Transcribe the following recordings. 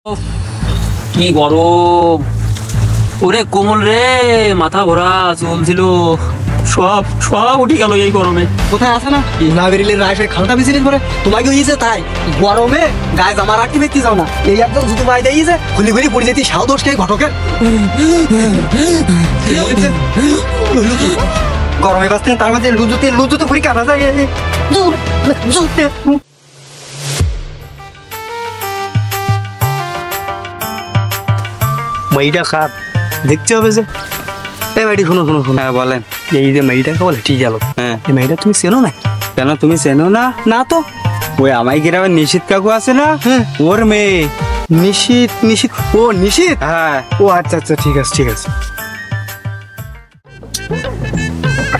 কি গরম ওরে কোমল রে, মাথা ভরা চলছিল, সব সব উঠে গেল এই গরমে। কোথায় আছে না না বেরিলে রাইসের খালটা বিছিলেন করে তোমাকে হয়েছে তাই গরমে গায়ে জামা রাখতে দেখতে যাও না, এই একদম জুতো পায়ে দিয়েছে খুলি খুলি পড়ে যেতে সাও দোষ কে ঘটকের গরমে বাঁচতেন তার মধ্যে লুজুতে ঘুরি কাটা যায়। মেয়েটা খারাপ দেখতে হবে যে। এই মেয়েটি শোনো শোনো শোনো। হ্যাঁ বলেন। এই যে মেয়েটাকে বলে ঠিক গেল। হ্যাঁ এই মেয়েটা তুমি চেনো না? কেন তুমি চেনো না? না তো। ওই আমাই গ্রামের নিশিত কাকু আছে না, ওর মেয়ে। নিশিত? নিশিত? ও নিশিত। হ্যাঁ। ও আচ্ছা আচ্ছা ঠিক আছে ঠিক আছে।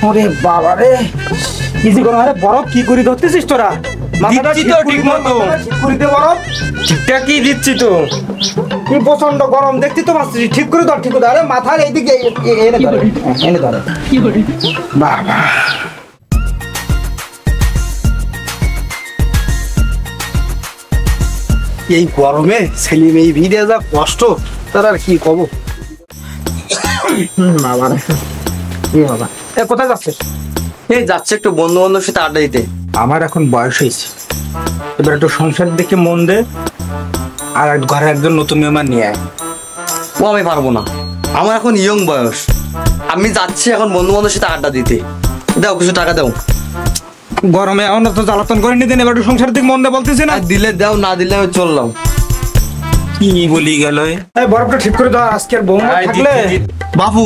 ওরে বাবা রে, কিছু করে আরে বরফ কি করে ধরতেছিস তোরা? দিচ্ছি তো ঠিক মতো। ঠিক করে দে বরফ। ঠিকঠাক কি দিচ্ছি তো। কি প্রচন্ড গরম দেখতে তো পাচ্ছিস, ঠিক করে ধর ঠিক করে। আরে মাথার এইদিকে এনে ধরে এনে ধরে। কি করে বাবা, এই গরমে ছেলে মেয়ে ভিড়ে যা কষ্ট তার আর কি কব। বাবা রে, কি বাবা এ কোথায় যাচ্ছিস? এই যাচ্ছে একটু বন্ধু বান্ধবের সাথে আড্ডা দিতে। আমার এখন বয়স হয়েছে, এবার একটু সংসার দেখে মন দে, আর ঘরে একজন নতুন মেহমান নিয়ে আয়। ও আমি পারবো না, আমার এখন ইয়ং বয়স। আমি যাচ্ছি এখন বন্ধু বান্ধবের সাথে আড্ডা দিতে। দাও কিছু টাকা দাও। গরমে এখন তো জ্বালাতন করে নিতেন, এবার একটু সংসার দিকে মন দে বলতেছি না। দিলে দাও, না দিলে আমি চললাম। কি বলি গেল বরফটা ঠিক করে দাও। আজকের বৌমা থাকলে বাবু,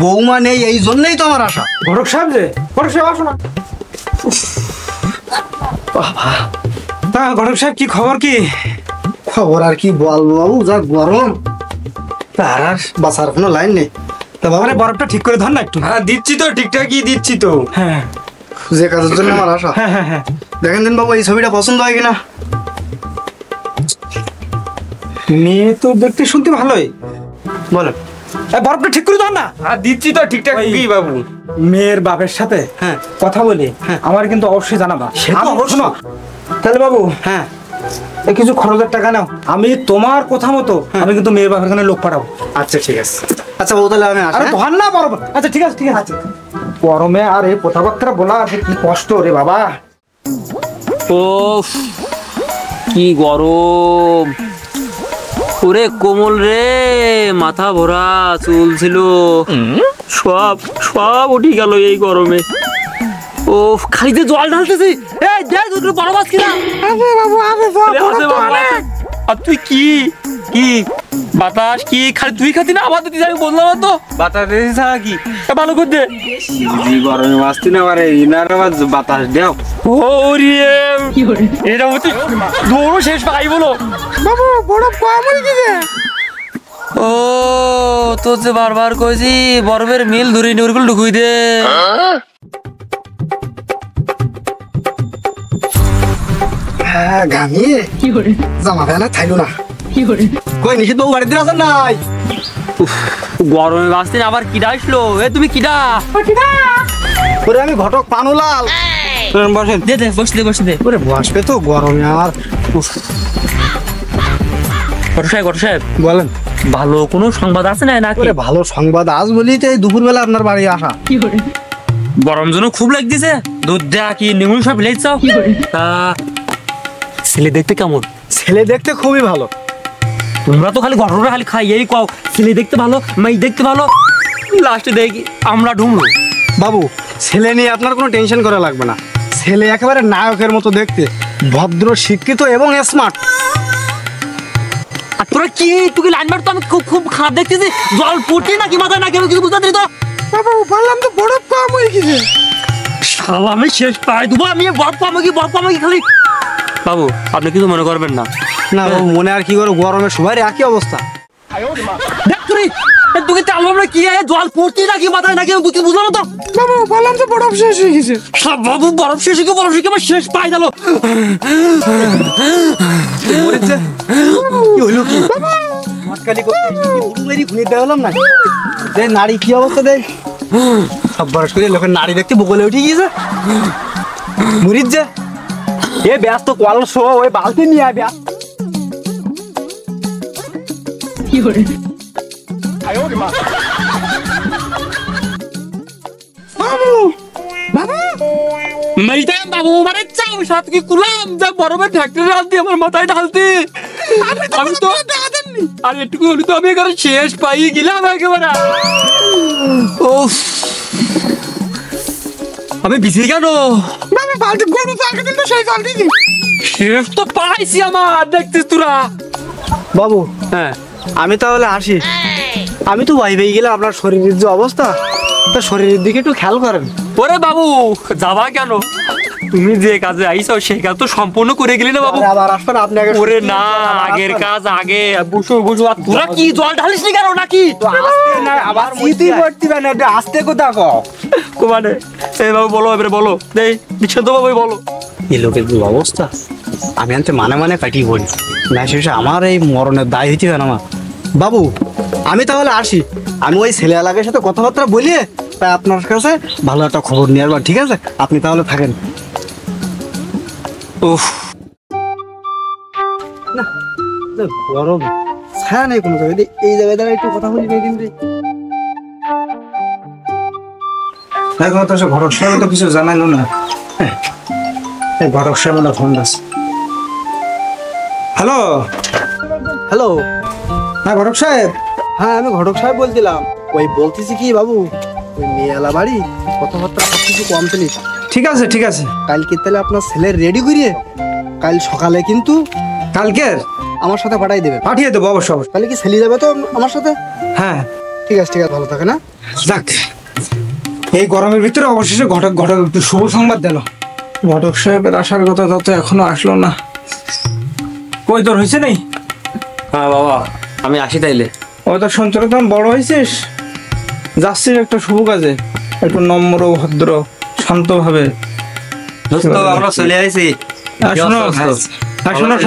বৌমা নেই এই জন্যই তো আমার আশা। ঘটক সাহেব যে, ঘটক সাহেব আসো না। তা ঘটক সাহেব কি খবর? কি খবর আর কি বলবো বাবু, যা গরম তার আর বাঁচার কোনো লাইন নেই। তা বাবা বরফটা ঠিক করে ধর না একটু। হ্যাঁ দিচ্ছি তো, ঠিকঠাকই দিচ্ছি তো। হ্যাঁ যে কাজের জন্য আমার আশা। হ্যাঁ হ্যাঁ হ্যাঁ, দেখেন দিন বাবু এই ছবিটা পছন্দ হয় কিনা। মেয়ে তো দেখতে শুনতে ভালোই, বলেন বরফটা ঠিক করে দাও না। হ্যাঁ দিচ্ছি তো ঠিকঠাক কি বাবু। মেয়ের বাপের সাথে হ্যাঁ কথা বলি, আমার কিন্তু অবশ্যই জানাবা। সে তো অবশ্যই। তাহলে বাবু হ্যাঁ এই কিছু খরচের টাকা নাও, আমি তোমার কথা মতো আমি কিন্তু মেয়ের বাপের কাছে লোক পাঠাবো। আচ্ছা ঠিক আছে। আচ্ছা বাবু তাহলে আমি আসি। ধর না বরফ। আচ্ছা ঠিক আছে ঠিক আছে। গরমে আর এই কথাবার্তা বলা কি কষ্ট রে বাবা। ও কি গরম ওরে কোমল রে, মাথা ভরা চলছিল, সব সব উঠে গেল এই গরমে। ও খালি যে জল ঢালতেছি, এই দেখ তুই বড় মাছ কিনা। আর তুই কি কি বাতাস কি খালি তুই খাতি না, আমার দিদি আমি বললাম তো বাতাস দিয়েছি ছাড়া কি ভালো করে দে। গরমে বাঁচতে না পারে ইনার আবার বাতাস দেও। ওরে এটা হচ্ছে দৌড়ও শেষ পাই বলো বাবু বরফ কম হয়ে গেছে। ও তো যে বারবার কইছি বরফের মিল ধরে নিউরগুলো ঢুকুই দে। হ্যাঁ ঘামিয়ে কি করে জামা প্যান্ট থাইলো না। কি করে কই নিশিত বাবু বাড়িতে আছেন নাই? গরমে বাঁচতে আবার কিডা আসলো? এ তুমি কিডা? ওরে আমি ঘটক পানুলাল। বসেন, দে দে বসে দে বসে দে। ওরে বসবে তো গরমে আর। ঘটক সাহেব বলেন ভালো কোনো সংবাদ আছে না নাকি? ওরে ভালো সংবাদ আজ বলি তো এই দুপুরবেলা আপনার বাড়ি আসা। কি করে গরম জন্য খুব লাগতেছে, দুধ দেয়া কি নিমুন সব ফেলে চাও? তা ছেলে দেখতে কেমন? ছেলে দেখতে খুবই ভালো। তোমরা তো খালি ঘটনা খালি খাই এই কও ছেলে দেখতে ভালো, মেয়ে দেখতে ভালো, লাস্টে দেখি আমরা ঢুমলো। বাবু ছেলে নিয়ে আপনার কোনো টেনশন করা লাগবে না। ছেলে একেবারে নায়কের মতো দেখতে, ভদ্র শিক্ষিত এবং স্মার্ট। আর তোরা কি তুই লাইন মার তো আমি খুব খুব খারাপ দেখতেছি, জল পড়ছে নাকি মাথায় নাকি আমি কিছু বুঝতে পারি তো। বাবু বললাম তো বরফ কম হয়ে গেছে। শালা আমি শেষ পাই দেবো, আমি বরফ পামাকি খালি। বাবু আপনি কিছু মনে করবেন না। না বাবু মনে আর কি করো, গরমে সবাই একই অবস্থা। দেখ তুই তোকে চাল আমরা কি জল পড়ছে নাকি মাথায় নাকি আমি কিছু বুঝলাম তো। বাবু বললাম তো বরফ শেষ হয়ে গেছে। বাবু বরফ শেষ আমার শেষ পাই গেল। কি হইলো কি মটকালি করতে ঘুরে দেওয়ালাম না যে নারী কি অবস্থা দেখ। সব বরস করে লোকের নারী দেখতে বগলে উঠে গিয়েছে। মুরিদ যে এ ব্যস্ত কল শো ওই বালতি নিয়ে আয় ব্যস্ত। মেয়েটা বাবু মানে চাও সাত কি কুলাম যা বরফের ফ্যাক্টরি রাত দিয়ে আমার মাথায় ঢালতে আমি তো আর একটু হলে তো আমি এখানে শেষ পাই গেলাম একেবারে উফ আমি বিছি কেন শেষ তো পাইছি আমার দেখছিস তোরা বাবু হ্যাঁ আমি তাহলে আসি। আমি তো ভাই গেলাম আপনার শরীরের যে অবস্থা, তা শরীরের দিকে একটু খেয়াল করেন। ওরে বাবু যাবা কেন, তুমি যে কাজে আইছো সেই কাজ তো সম্পূর্ণ করে গেলি না বাবু। আবার আসবেন আপনি আগে। ওরে না আগের কাজ আগে বুঝো বুঝো। আর তোরা কি জল ঢালিস নি কেন নাকি? আবার স্মৃতি করতে না, আস্তে কথা মানে এই বাবু বলো এবারে বলো দেই বিচ্ছেদ বাবু বলো। এই লোকের যে অবস্থা, আমি আনতে মানে কাটিয়ে বলি না, শেষে আমার এই মরণের দায় হইতে হবে না আমার। বাবু আমি তাহলে আসি, আমি ওই ছেলে এলাকার সাথে কথাবার্তা বলিয়ে তাই আপনার কাছে ভালো একটা খবর নিয়ে আসবার, ঠিক আছে? আপনি তাহলে থাকেন। উফ না গরম ছায়া নেই কোনো জায়গায়, এই জায়গায় দাঁড়ায় একটু কথা বলি মেয়ে দিন রে। এখন তো ঘটক সাহেব তো কিছু জানাইলো না। এই ঘটক সাহেব ফোন আছে। হ্যালো হ্যালো, হ্যাঁ ঘটক সাহেব। হ্যাঁ আমি ঘটক সাহেব বলছিলাম। ওই বলতেছি কি বাবু, ওই মেয়েলা বাড়ি কথাবার্তা সব কিছু কমপ্লিট। ঠিক আছে ঠিক আছে, কালকে তাহলে আপনার ছেলে রেডি করিয়ে কাল সকালে কিন্তু কালকের আমার সাথে পাঠিয়ে দেবে। পাঠিয়ে দেবো অবশ্য অবশ্যই। তাহলে কি ছেলে যাবে তো আমার সাথে? হ্যাঁ ঠিক আছে ঠিক আছে, ভালো থাকে না। যাক এই গরমের ভিতরে অবশেষে ঘটক একটু শুভ সংবাদ দিল। ঘটক সাহেবের আসার কথা তত এখনো আসলো না। কই তোর হয়েছে নেই? হ্যাঁ বাবা আমি আসি তাইলে। ওই তোর সঞ্চয় তো বড় হয়েছিস, যাচ্ছিস একটা শুভ কাজে, একটু নম্র ভদ্র শান্ত ভাবে। আমরা চলে আইছি। শোনো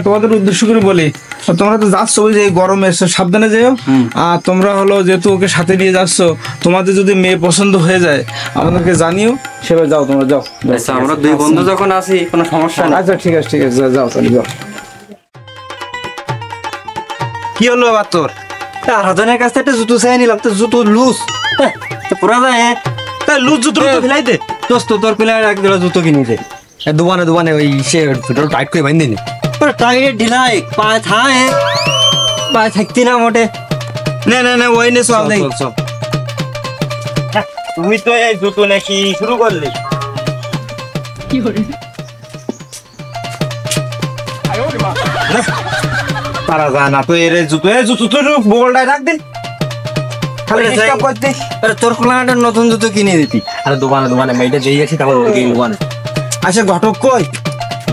তোমাদের উদ্দেশ্য করে বলি, তোমরা তো যাচ্ছ ওই যে গরমে, সাবধানে যেও। আর তোমরা হলো যেহেতু ওকে সাথে নিয়ে যাচ্ছ, তোমাদের যদি মেয়ে পছন্দ হয়ে যায় আমাদেরকে জানিও, সেভাবে যাও তোমরা যাও। আচ্ছা আমরা দুই বন্ধু যখন আছি কোনো সমস্যা না। আচ্ছা ঠিক আছে ঠিক আছে, যাও তাহলে যাও। কি হলো আবার তোর? রাজনের কাছ থেকে জুতো চাই নিলাম, তো জুতো লুজ পুরা যায়, তা লুজ জুতো ফেলাই দে। দোস্ত তোর প্লেয়ার এক জোড়া জুতো কিনে দে দোকানে ওই সে টাইট করে বাঁধে নি, টাইট ঢিলাই পায়ে থায়, পায়ে থাকতি না মোটে। না ওই নে সব নেই। তুমি তো এই জুতো নাকি শুরু করলে? পারা যায় না তো এর জুতো তো বগলটায় রাখ দিন, খালি ডিস্টার্ব করতে। তোর কোলাটা নতুন জুতো কিনে দিতি। আরে দোকানে মেয়েটা যেই আছি তারপর দোকানে। আচ্ছা ঘটক কই?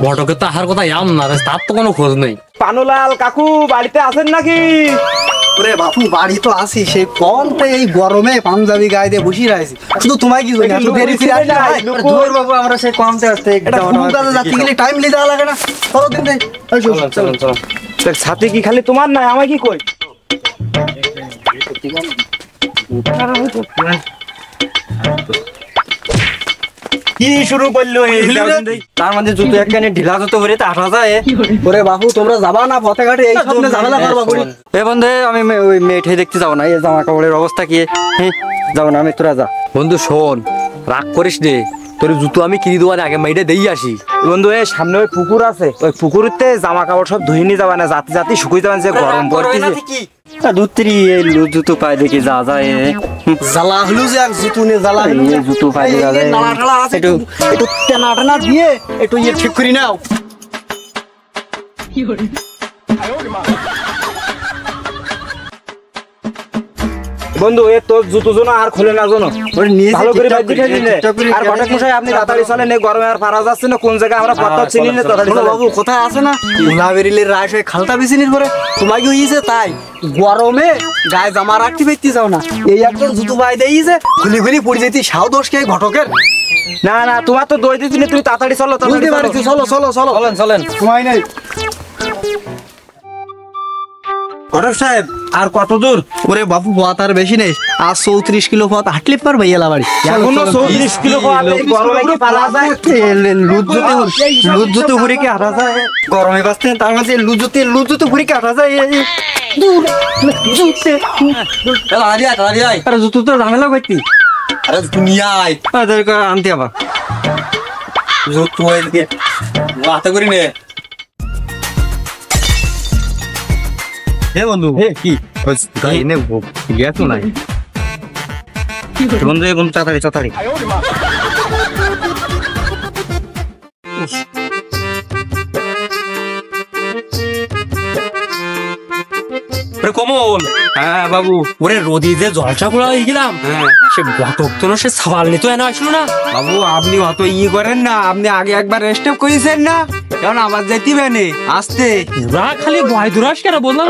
ঘটকের তো আসার কথা আম না, তার তো কোনো খোঁজ নেই। পানুলাল কাকু বাড়িতে আছেন নাকি? ওরে বাপু বাড়ি তো আসি, সেই কমতে এই গরমে পাঞ্জাবি গায়ে দিয়ে বসে রয়েছি। শুধু তোমায় কি জানি, এত দেরি ফিরে আসলে হয়? দূর বাবু আমরা সেই কমতে আসতে এটা ফুল কাজে যাতে গেলে টাইম নিতে লাগে না? চলো দিন রে, চলো। ছাতি কি খালি তোমার নাই, আমায় কি কই? কি শুরু করলো তার মধ্যে জুতো একখানে ঢিলা জুতো করে আঠা যায়। ওরে বাপু তোমরা যাবা না পথে ঘাটে, এই সব নিয়ে ঝামেলা করবা করি। এ বন্ধু আমি ওই মেয়েঠে দেখতে যাবো না, এই জামা কাপড়ের অবস্থা কি যাবো না আমি, তোরা যা। বন্ধু শোন রাগ করিস নে, তোর জুতো আমি কিনে দেওয়ার আগে মেয়েটা দিয়ে আসি। বন্ধু এই সামনে ওই পুকুর আছে, ওই পুকুরতে জামা কাপড় সব ধুয়ে নিয়ে যাবা না, জাতি শুকুই যাবেন, যে গরম পড়তেছে। ধুত্রি এই লুজ জুতো পায় দেখি যা যায় জ্বালা হলু যে এক জুতো নিয়ে জ্বালা হলু, জুতো পায় একটু টানা টানা দিয়ে একটু ইয়ে ঠিক করি নাও। বন্ধু এ তোর জুতো জন্য আর খুলে না জানো, ভালো করে বাইক দিতে দিলে। আর ঘটক মশাই আপনি তাড়াতাড়ি চলেন, এই গরমে আর পারা যাচ্ছে না, কোন জায়গায় আমরা পথ চিনি না। তাড়াতাড়ি বাবু কোথায় আছে না উলা বেরিলের রায় হয়ে খালতা বেশিনির পরে তোমাকে হইছে, তাই গরমে গায়ে জামা রাখতে পারতে যাও না, এই একজন জুতো বাই দিয়েছে খুলি খুলি পড়ে যেতে, সাও দোষ কে ঘটকের? না তোমার তো দই দিচ্ছি, তুমি তাড়াতাড়ি চলো, বুঝতে পারছি, চলো চলেন। সময় নেই। ঘটক সাহেব আর কত দূর? ওরে বাপু পথ আর বেশি নেই, আর 34 কিলো পথ হাঁটলে পারবে এলা বাড়ি। এখনো 34 কিলো পথ, এই গরমে কি পারা যায়? লুজ জুতো ঘুরে কি হাঁটা যায়? গরমে বাঁচতে তার মধ্যে লুজ জুতো ঘুরে কাটা যায়। আরে জুতো তো ঝামেলা করতি আরে দুনিয়া আনতে আবার জুতো মাথা করি নে হে বন্ধু হে কি এনে গেছো নাই বন্ধু বন্ধু তাড়াতাড়ি তাড়াতাড়ি কমল, হ্যাঁ বাবু, ওরে রোদি যে জলসা পোড়া হয়ে গেলাম, সে ঘটক তো সে সাবাল নিয়ে তো এনে আসলো না। বাবু আপনি অত করেন না, আপনি আগে একবার রেস্টেপ করেছেন না, এখন আবার যেতে বেনে আসতে খালি ভয় দুরাস কেন বললাম।